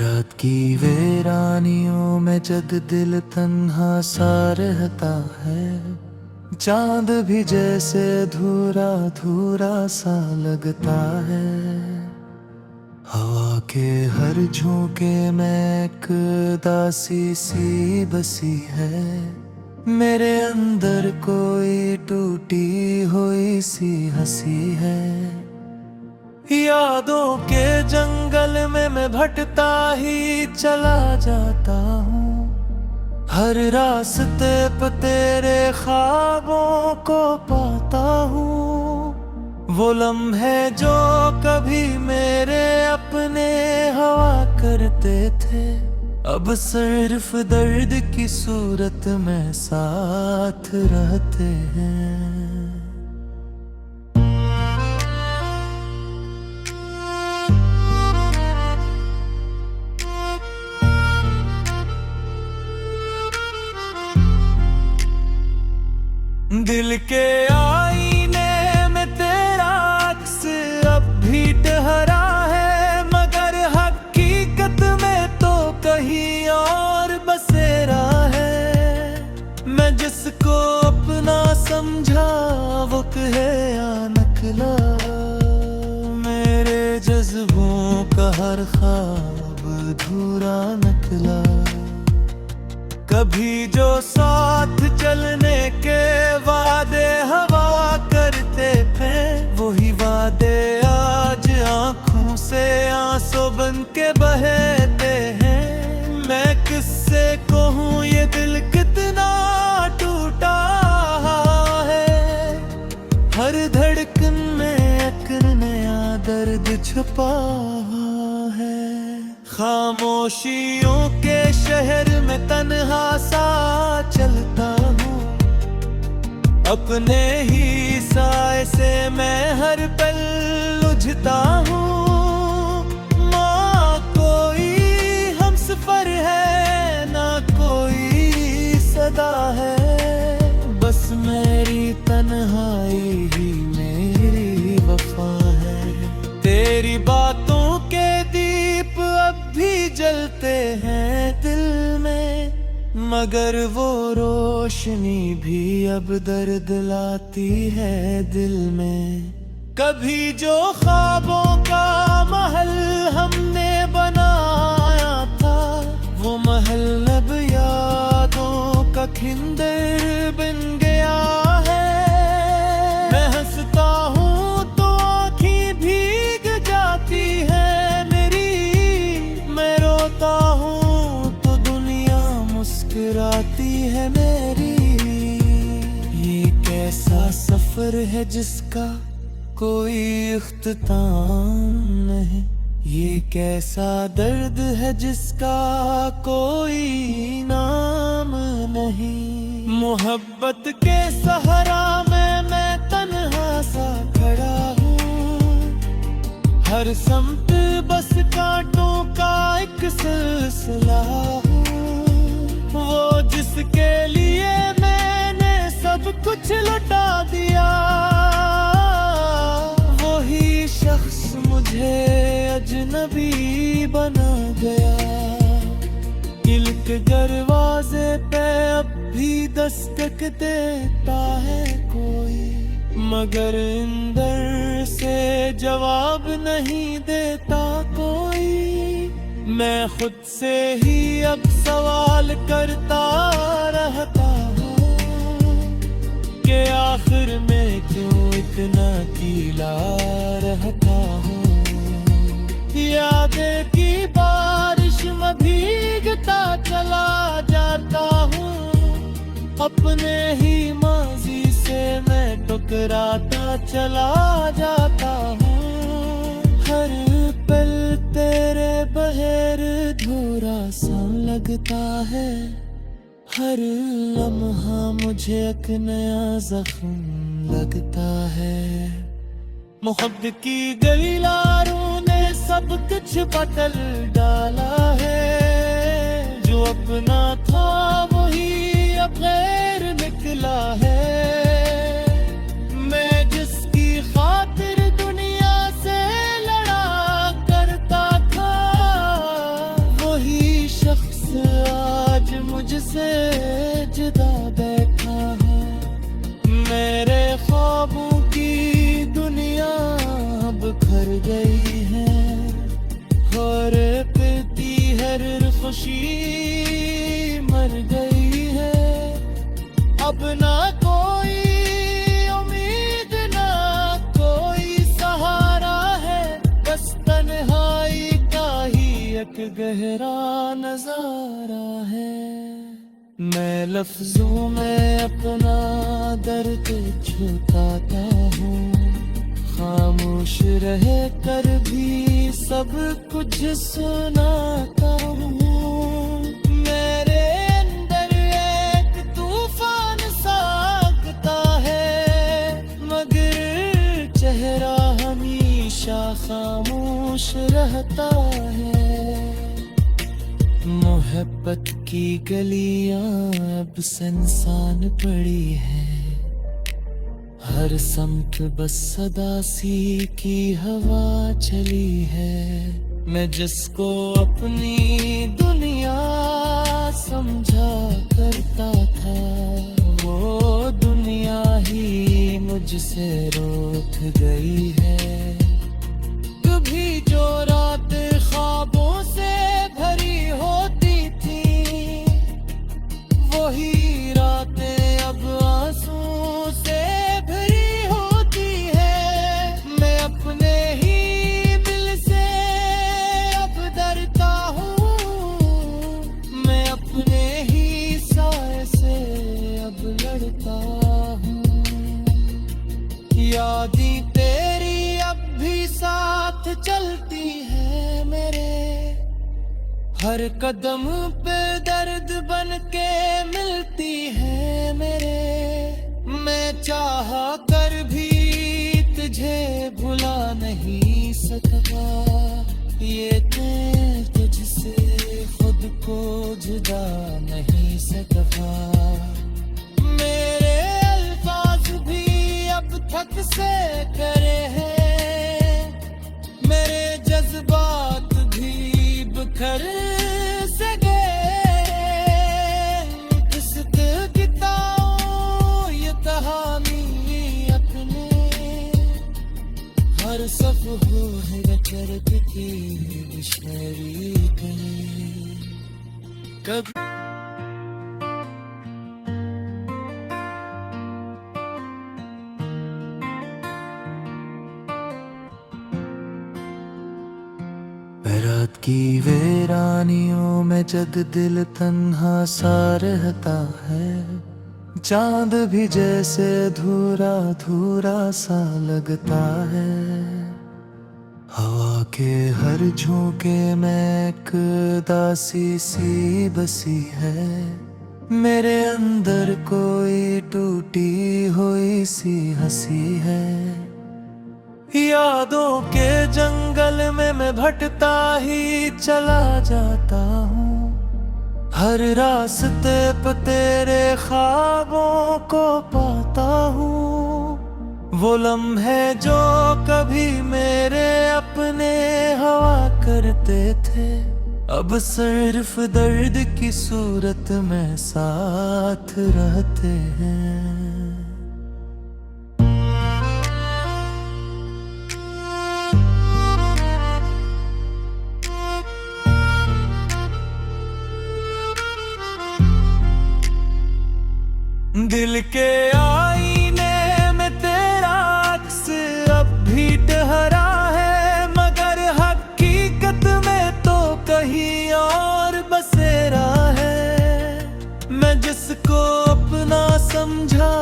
रात की वीरानियों में जब दिल तन्हा सा रहता है, चांद भी जैसे धूरा धूरा सा लगता है। हवा के हर झोंके में एक दासी सी बसी है, मेरे अंदर कोई टूटी हुई सी हंसी है। यादों के जंगल में मैं भटता ही चला जाता हूँ, हर रास्ते पे तेरे ख्वाबों को पाता हूँ। वो लम्हे जो कभी मेरे अपने हवा करते थे, अब सिर्फ दर्द की सूरत में साथ रहते हैं। दिल के आईने में तेरा अक्स अब भी ठहरा है, मगर हकीकत में तो कहीं और बसेरा है। मैं जिसको अपना समझा वो कहे या नकला, मेरे जज्बों का हर ख्वाब अधूरा निकला। कभी जो साथ चलने के वादे हवा करते थे, वही वादे आज आंखों से आंसू बन के बहते हैं। मैं किससे कहूँ ये दिल कितना टूटा है, हर धड़कन में एक नया दर्द छुपा है। खामोशियों के शहर में तन्हा सा चलता हूँ, अपने ही साए से मैं हर पल उलझता हूँ। माँ कोई हमसफर है ना कोई सदा है, बस मेरी तन्हाई ही मेरी वफा है। तेरी बातों के दीप अब भी जलते हैं दिल में, मगर वो रोशनी भी अब दर्द लाती है दिल में। कभी जो ख्वाबों का महल हमने बनाया था, वो महल अब यादों का खिंदर बन गया है। मैं हंसता हूँ तो आँखें भीग जाती है मेरी, मैं रोता हूँ तो दुनिया मुस्कुराती है मेरी। ये कैसा सफर है जिसका कोई इख्तिताम नहीं, ये कैसा दर्द है जिसका कोई नाम नहीं। मोहब्बत के सहारा में मैं तन्हा सा खड़ा हूँ, हर समत बस कांटों का एक सिलसिला हूँ। वो जिसके लिए मैंने सब कुछ लुटा दिया, वही शख्स मुझे अजनबी बना गया। दिल के दरवाजे पे अब भी दस्तक देता है कोई, मगर अंदर से जवाब नहीं देता कोई। मैं खुद से ही अब सवाल करता रहता हूँ कि आखिर में क्यों इतना गीला रहता हूँ। यादें की बारिश में भीगता चला जाता हूँ, अपने ही माजी से मैं टकराता चला जाता हूँ। हर पल तेरे बगैर धूरा सा लगता है, हर लम्हा मुझे एक नया जख्म लगता है। मोहब्बत की गलियारों ने सब कुछ बदल डाला है, जो अपना था वही अब गैर निकला है। मैं जिसकी खातिर दुनिया से लड़ा करता था, मुझसे जुदा बैठा है। मेरे ख्वाबों की दुनिया अब घर गई है, और पीती हर खुशी मर गई है। अब ना कोई उम्मीद ना कोई सहारा है, बस तन्हाई का ही एक गहरा नजारा है। मैं लफ्जों में अपना दर्द छुपाता हूँ, खामोश रह कर भी सब कुछ सुनाता हूँ। मेरे अंदर एक तूफान साकता है, मगर चेहरा हमेशा खामोश रहता है। मोहब्बत की गलियां अब सुनसान पड़ी है, हर समत बस सदा सी की हवा चली है। मैं जिसको अपनी दुनिया समझा करता था, वो दुनिया ही मुझसे रूठ गई है। कभी जो रात ख्वाबों से भरी होती थी, वही रातें अब आंसू से भरी होती है। मैं अपने ही दिल से अब डरता हूँ, मैं अपने ही साए से अब लड़ता हूँ। यादें तेरी अब भी साथ चलती है मेरे, हर कदम पे दर्द बन के मिलती है मेरे। मैं चाहा कर भी तुझे भुला नहीं सकता, ये मैं तुझसे खुद को जुदा नहीं सकता। मेरे अल्फाज भी अब थक से करे हैं, मेरे जज्बात भी बिखर से गए। किस्त किताओ ये कहानी अपने, हर सफ़्हो है रचरत की शायरी कभी। रात की वीरानियों में जब दिल तन्हा सा रहता है, चांद भी जैसे धूरा धूरा सा लगता है। हवा के हर झोंके में एक उदासी सी बसी है, मेरे अंदर कोई टूटी हुई सी हंसी है। यादों के जंगल में मैं भटता ही चला जाता हूँ, हर रास्ते पे तेरे ख्वाबों को पाता हूँ। वो लम्हे जो कभी मेरे अपने हवा करते थे, अब सिर्फ दर्द की सूरत में साथ रहते हैं। दिल के आईने में तेरा अक्स अब भी ठहरा है, मगर हकीकत में तो कहीं और बसेरा है। मैं जिसको अपना समझा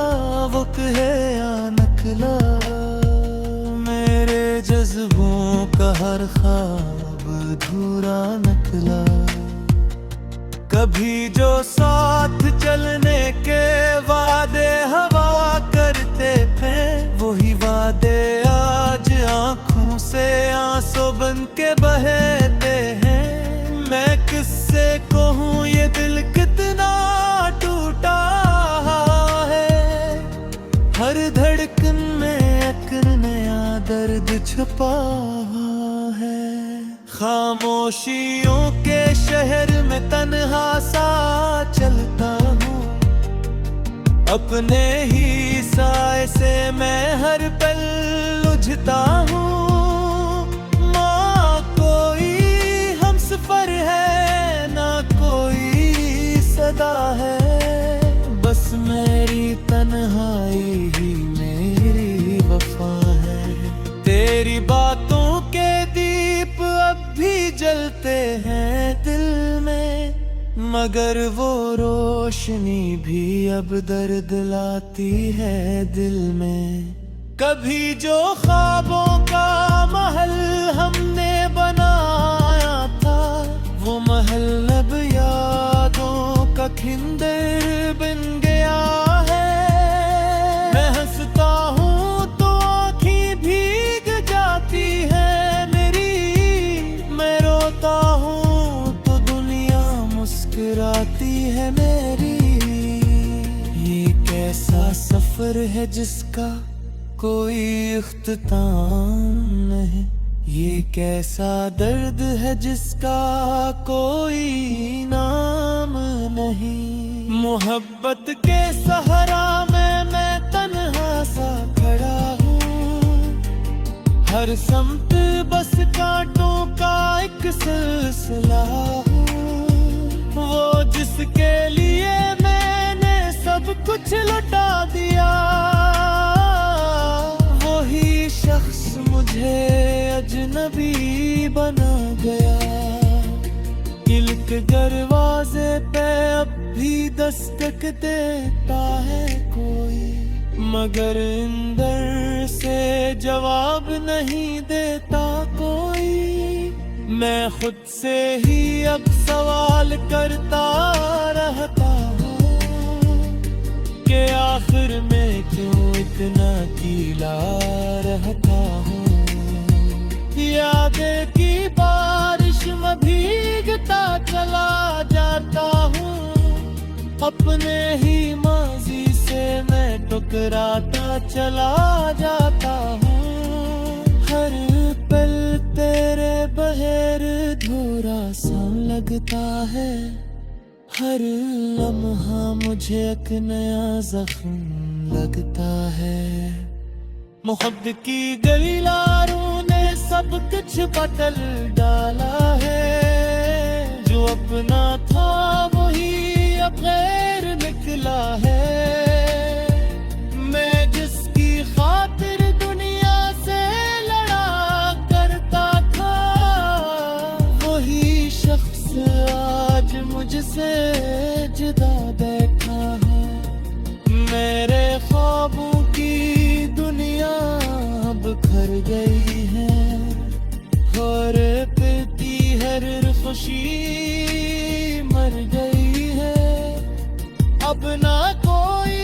वो कहे या नकला, मेरे जज्बों का हर ख्वाब अधूरा नकला। कभी जो साथ चलने के वादे हवा करते थे, वही वादे आज आंखों से आंसू बन के बहते हैं। मैं किससे कहूँ ये दिल कितना टूटा है, हर धड़कन में एक नया दर्द छुपा है। खामोशियों के शहर में तन्हा सा चलता हूँ, अपने ही साए से मैं हर पल उलझता हूँ। माँ कोई हमसफर है ना कोई सदा है, बस मेरी तन्हाई ही मेरी वफा है। तेरी बातों के दीप अब भी जलते हैं दिल में, मगर वो रोशनी भी अब दर्द लाती है दिल में। कभी जो ख्वाबों का महल हमने बनाया था, वो महल अब यादों का खिंदर बन गया है। मैं हंसता हूँ तो आँखें भीग जाती है मेरी, मैं रोता हूँ तो दुनिया मुस्कुराती है मेरी। ये कैसा सफर है जिसका कोई इख्तिताम नहीं, ये कैसा दर्द है जिसका कोई नाम नहीं। मोहब्बत के सहारा में मैं तन्हा सा खड़ा हूँ, हर समत बस कांटों का एक सिलसिला हूँ। वो जिसके लिए मैंने सब कुछ लुटा दिया, वही शख्स मुझे अजनबी बना गया। इल्क दरवाजे पे अब भी दस्तक देता है कोई, मगर अंदर से जवाब नहीं देता कोई। मैं खुद से ही अब सवाल करता रहता हूँ कि आखिर में क्यों इतना गीला रहता हूँ। यादें की बारिश में भीगता चला जाता हूँ, अपने ही माजी से मैं टकराता चला जाता हूँ। हर पल तेरे बगैर अधूरा सा लगता है, हर लम्हा मुझे एक नया जख्म लगता है। मोहब्बत की गलियारों ने सब कुछ बदल डाला है, जो अपना था वही अब गैर निकला है। मैं जिसकी खातिर दुनिया से लड़ा करता था, वही शख्स आज मुझसे जुदा बैठा है। मेरे ख्वाबों की दुनिया अब घर गई है, और पीती हर खुशी मर गई है। अब ना कोई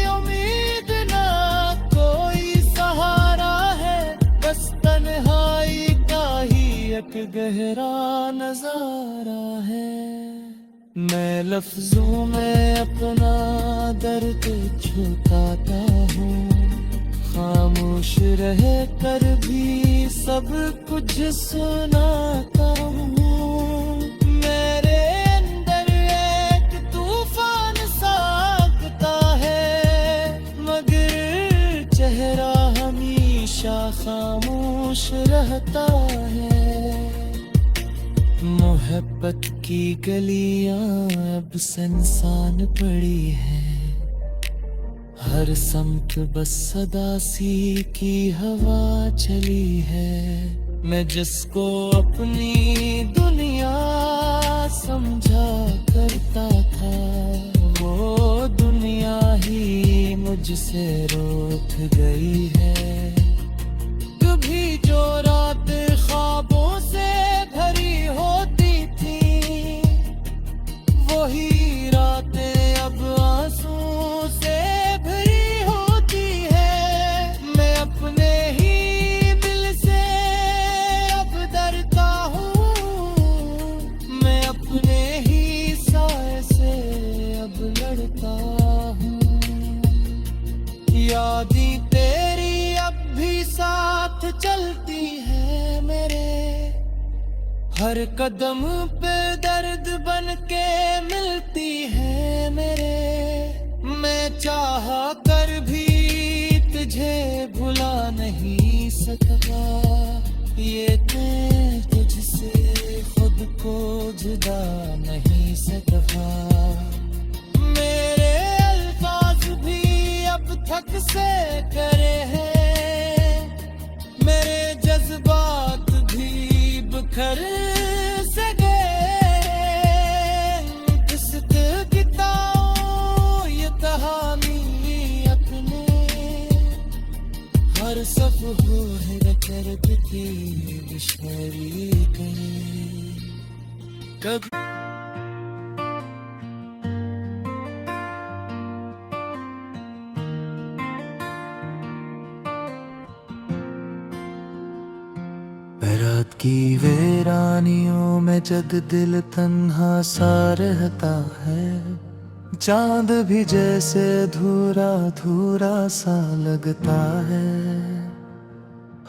उम्मीद ना कोई सहारा है, बस तन्हाई का ही एक गहरा नजारा है। मैं लफ्जों में अपना दर्द छुपाता हूँ, खामोश रह कर भी सब कुछ सुनाता हूँ। मेरे अंदर एक तूफान साकता है, मगर चेहरा हमेशा खामोश रहता है। मोहब्बत की गलियां अब सुनसान पड़ी है, हर समत बस सदा सी की हवा चली है। मैं जिसको अपनी दुनिया समझा करता था, वो दुनिया ही मुझसे रूठ गई है। कभी जो रात ख्वाबों से भरी होती थी, वही रातें अब आंसू से भरी होती है। मैं अपने ही दिल से अब डरता हूँ, मैं अपने ही साए से अब लड़ता हूँ। यादें तेरी अब भी साथ चलती है मेरे, हर कदम पे दर्द बन के मिलती है मेरे। मैं चाह कर भी तुझे भुला नहीं सकता, ये मैं तुझसे खुद को जुदा नहीं सकता। मेरे अल्फाज भी अब थक से करे हैं, मेरे जज्बात भी बिखर से गए। किस्त किताओ ये कहानी अपने, हर सफ़्हो है दर्द की शायरी करे। कभी रात की वीरानियों में जब दिल तन्हा सा रहता है, चांद भी जैसे धूरा धूरा सा लगता है।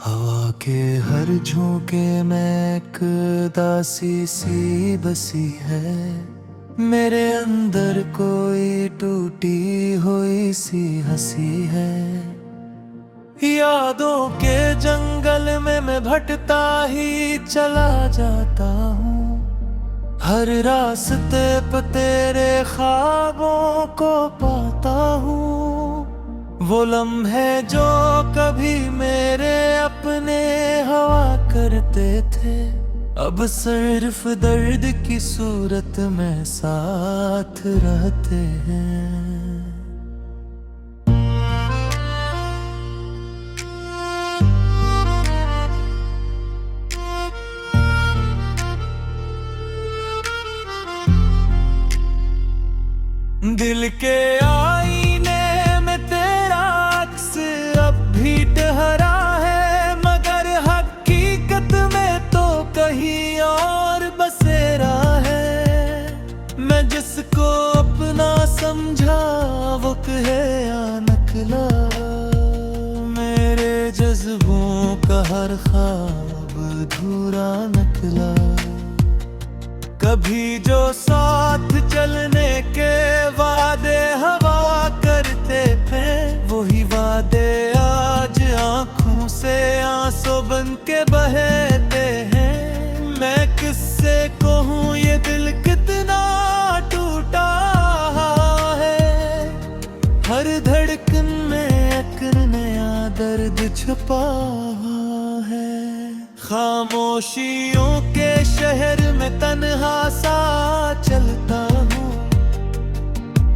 हवा के हर झोंके में एक उदासी सी बसी है, मेरे अंदर कोई टूटी हुई सी हंसी है। यादों के जंगल में मैं भटता ही चला जाता हूँ, हर रास्ते पे तेरे ख्वाबों को पाता हूँ। वो लम्हे जो कभी मेरे अपने हवा करते थे, अब सिर्फ दर्द की सूरत में साथ रहते हैं। दिल के आईने में तेरा अक्स अब भी ठहरा है, मगर हकीकत में तो कहीं और बसेरा है। मैं जिसको अपना समझा वो कहे या नकला, मेरे जज्बों का हर ख्वाब अधूरा निकला। कभी जो साथ चलने के वादे हवा करते थे, वही वादे आज आंखों से आंसू बन के बहते हैं। मैं किससे कहूँ ये दिल कितना टूटा है, हर धड़कन में एक नया दर्द छुपा है। खामोशियों के शहर में तन्हा सा चलता हूँ,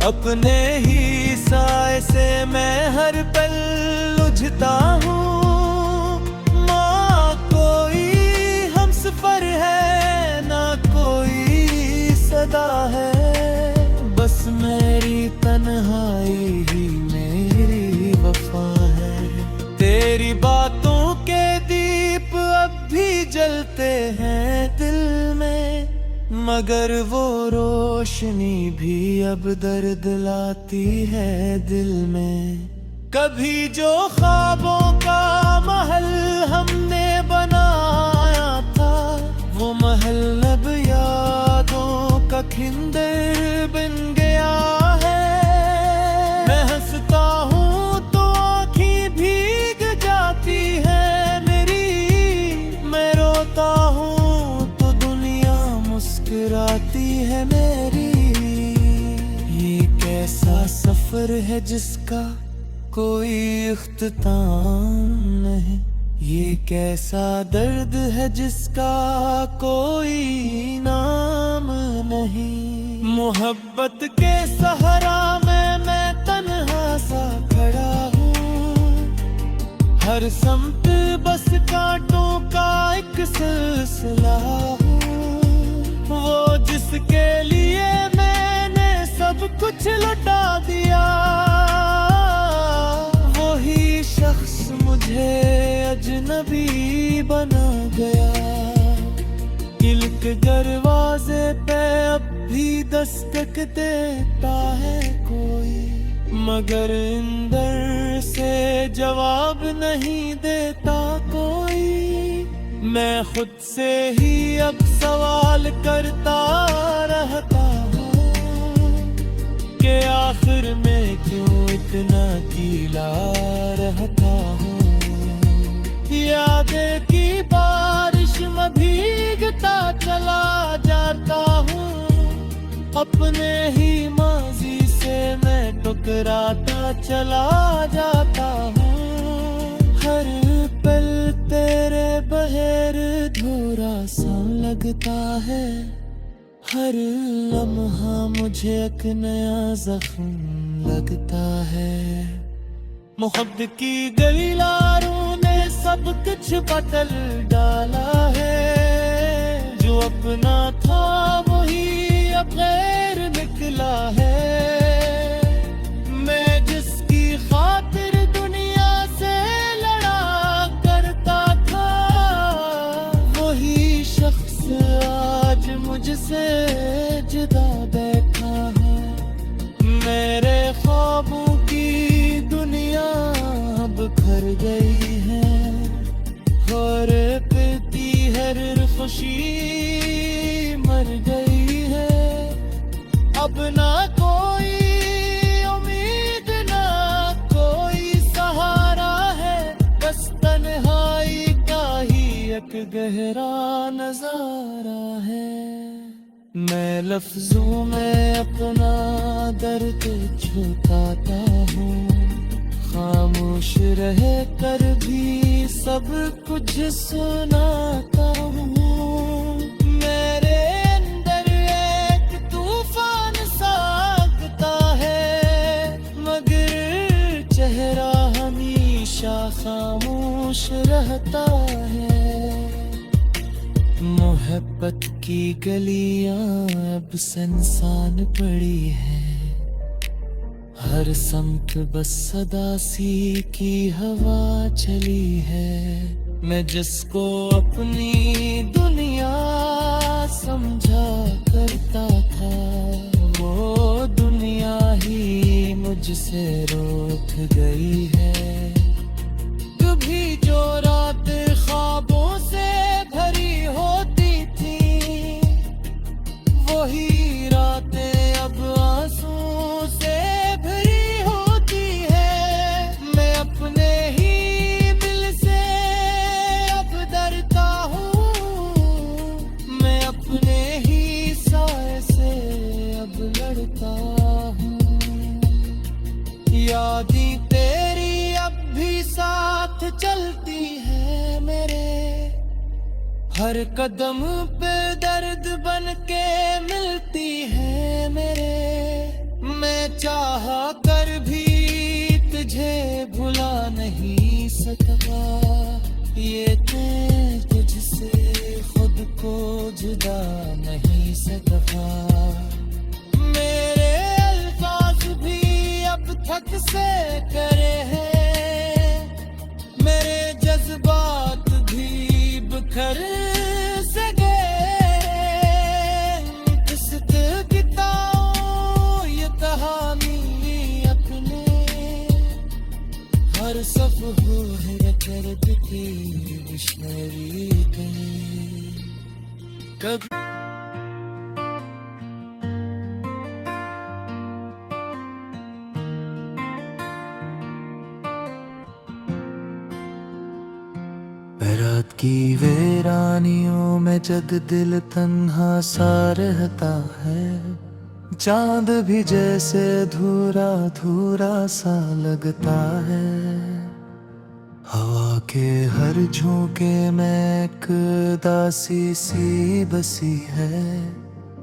अपने ही साए से मैं हर पल उलझता हूँ। माँ कोई हमसफर है ना कोई सदा है, बस मेरी तन्हाई ही मेरी वफा है। तेरी बातों के दीप अब भी जलते हैं दिल में, मगर वो रोशनी भी अब दर्द लाती है दिल में। कभी जो ख्वाबों का महल हमने बनाया था, वो महल अब यादों का खिंदर बन गया है। मैं हंसता हूँ तो आँखें भीग जाती है मेरी, मैं रोता हूँ तो दुनिया मुस्कुराती है मेरी। ये कैसा सफर है जिसका कोई इख्तिताम नहीं, ये कैसा दर्द है जिसका कोई नाम नहीं। मोहब्बत के सहारा में मैं तन्हा सा खड़ा हूँ, हर समत बस कांटों का एक सिलसिला हूँ। वो जिसके लिए मैंने सब कुछ लुटा दिया, वही शख्स मुझे अजनबी बना गया। दिल के दरवाजे पे अब भी दस्तक देता है कोई, मगर अंदर से जवाब नहीं देता कोई। मैं खुद से ही अब सवाल करता रहता हूँ कि आखिर में क्यों इतना गीला रहता हूँ। यादें की बारिश में भीगता चला जाता हूँ, अपने ही माजी से मैं टकराता चला जाता हूँ। हर पल तेरे बगैर अधूरा सा लगता है, हर लम्हा मुझे एक नया जख्म लगता है। मोहब्बत की गलियारों ने सब कुछ बदल डाला है, जो अपना था वही अब गैर निकला है। मैं जिसकी खातिर दुनिया से लड़ा करता था, वही शख्स आज मुझसे जुदा बैठा है। मेरे ख्वाबों की दुनिया अब भर गई है, और पीती हर खुशी मर गई है। अब ना कोई उम्मीद ना कोई सहारा है, बस तन्हाई का ही एक गहरा नजारा है। मैं लफ्जों में अपना दर्द छुपाता हूँ, खामोश रह कर भी सब कुछ सुनाता हूँ। मेरे अंदर एक तूफान सागता है, मगर चेहरा हमेशा खामोश रहता है। मोहब्बत की गलियां अब सुनसान पड़ी है, हर समत बस सदा सी की हवा चली है। मैं जिसको अपनी दुनिया समझा करता था, वो दुनिया ही मुझसे रूठ गई है। कभी जो रात ख्वाबों से भरी होती थी, वही रातें अब आंसू से भरी होती है। मैं अपने ही दिल से अब डरता हूँ, मैं अपने ही साए से अब लड़ता हूँ। यादें तेरी अब भी साथ चलती है मेरे, हर कदम पे दर्द बन के मिलती है मेरे। मैं चाहा कर भी तुझे भुला नहीं सकता, ये मैं तुझसे खुद को जुदा नहीं सकता। मेरे अल्फाज भी अब थक से करे हैं, मेरे जज्बात भी बिखर से गए। किस्त बिताऊं ये कहानी अपने, हर सफ़्हू है दर्द की मिशनरी कभी। रात की वीरानियों में जब दिल तन्हा सा रहता है, चांद भी जैसे धूरा धूरा सा लगता है। हवा के हर झोंके में एक दासी सी बसी है,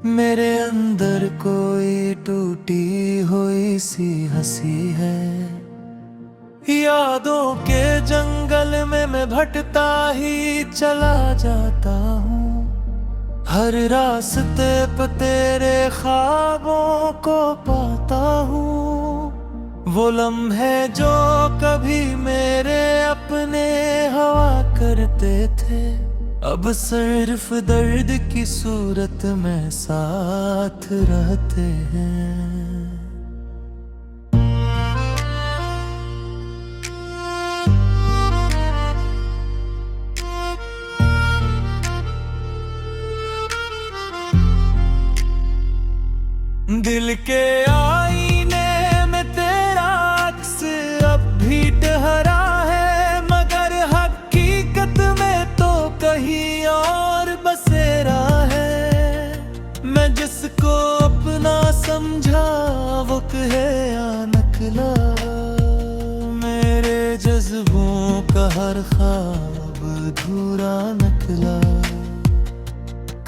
मेरे अंदर कोई टूटी हुई सी हंसी है। यादों के जंगल में मैं भटकता ही चला जाता हूँ, हर रास्ते पे तेरे ख्वाबों को पाता हूँ। वो लम्हे जो कभी मेरे अपने हवा करते थे, अब सिर्फ दर्द की सूरत में साथ रहते हैं। है या नकला, मेरे जज्बों का हर ख्वाब अधूरा निकला।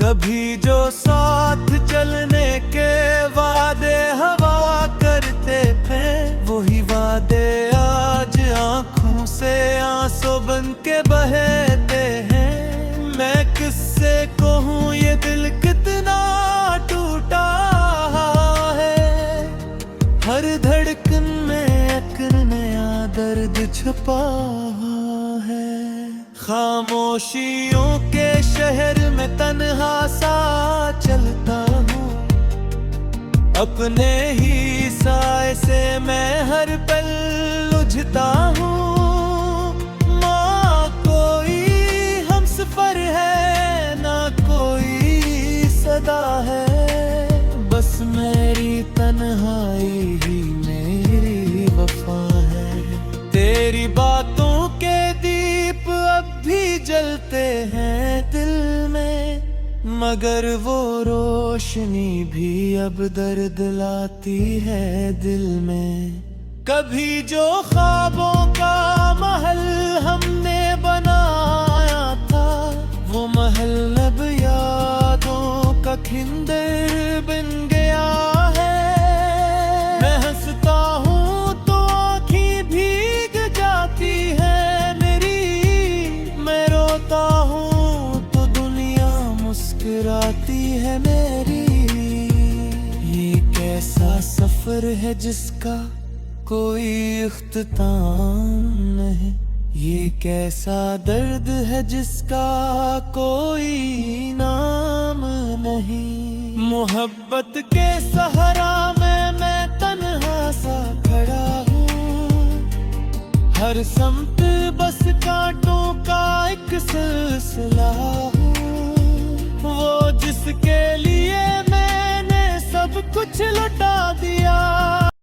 कभी जो साथ चलने के वादे हवा करते थे, वही वादे आज आंखों से आंसू बन के बहते हैं। मैं किससे कहूँ ये दिल कितना टूटा है, हर धड़कन में एक नया दर्द छुपा है। खामोशियों के शहर में तन्हा सा चलता हूँ, अपने ही साए से मैं हर पल उलझता हूँ। माँ कोई हमसफर है ना कोई सदा है, बस मेरी तन्हाई ही मेरी वफा है। तेरी बातों के दीप अब भी जलते हैं दिल में, मगर वो रोशनी भी अब दर्द लाती है दिल में। कभी जो ख्वाबों का महल हमने बनाया था, वो महल अब यादों का खिंदर बन गया है। मैं हंसता हूँ तो आँखें भीग जाती है मेरी, मैं रोता हूँ तो दुनिया मुस्कुराती है मेरी। ये कैसा सफर है जिसका कोई इख्तिताम नहीं, ये कैसा दर्द है जिसका कोई नाम नहीं। मोहब्बत के सहारा में मैं तन्हा सा खड़ा हूँ, हर समत बस कांटों का एक सिलसिला हूँ। वो जिसके लिए मैंने सब कुछ लुटा दिया,